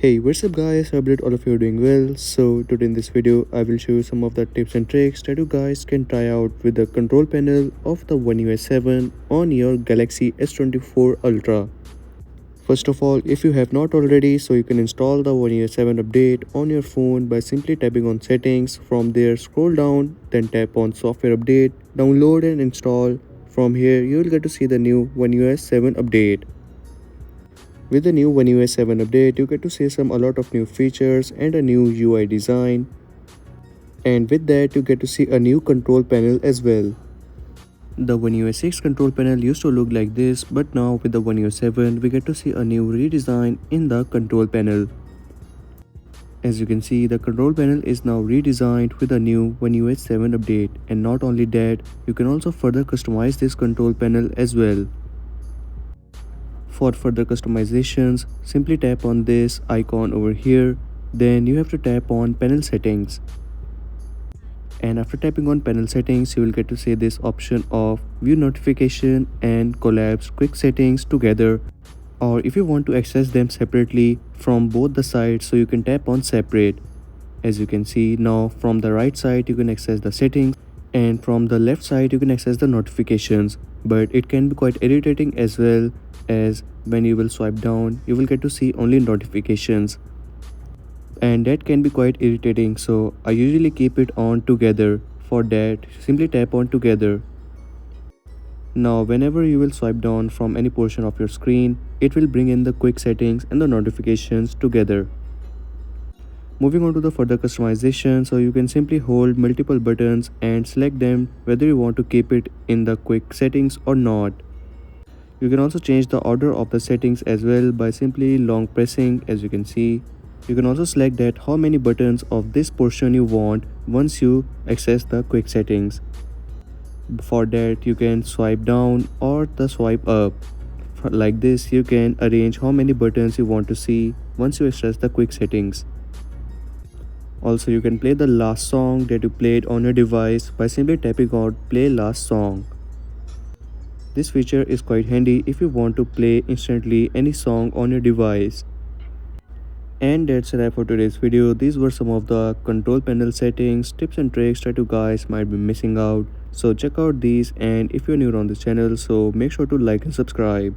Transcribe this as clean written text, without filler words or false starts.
Hey, what's up guys? I believe all of you are doing well. So today in this video I will show you some of the tips and tricks that you guys can try out with the control panel of the One UI 7 on your Galaxy S24 Ultra. First of all, if you have not already, so you can install the One UI 7 update on your phone by simply tapping on settings. From there scroll down, then tap on software update, download and install. From here you will get to see the new One UI 7 update. With the new One UI 7 update, you get to see a lot of new features and a new UI design. And with that, you get to see a new control panel as well. The One UI 6 control panel used to look like this, but now with the One UI 7, we get to see a new redesign in the control panel. As you can see, the control panel is now redesigned with a new One UI 7 update. And not only that, you can also further customize this control panel as well. For further customizations, simply tap on this icon over here, then you have to tap on panel settings. And after tapping on panel settings, you will get to see this option of view notification and collapse quick settings together, or if you want to access them separately from both the sides, so you can tap on separate. As you can see now, from the right side you can access the settings, and from the left side you can access the notifications, but it can be quite irritating as well, as when you will swipe down you will get to see only notifications, and that can be quite irritating, so I usually keep it on together. For that, simply tap on together. Now whenever you will swipe down from any portion of your screen, it will bring in the quick settings and the notifications together. Moving on to the further customization, so you can simply hold multiple buttons and select them whether you want to keep it in the quick settings or not. You can also change the order of the settings as well by simply long pressing. As you can see, you can also select that how many buttons of this portion you want once you access the quick settings. For that, you can swipe down or the swipe up. Like this, you can arrange how many buttons you want to see once you access the quick settings. Also, you can play the last song that you played on your device by simply tapping on play last song. This feature is quite handy if you want to play instantly any song on your device. And that's a wrap for today's video. These were some of the control panel settings, tips and tricks that you guys might be missing out. So check out these, and if you're new on this channel, so make sure to like and subscribe.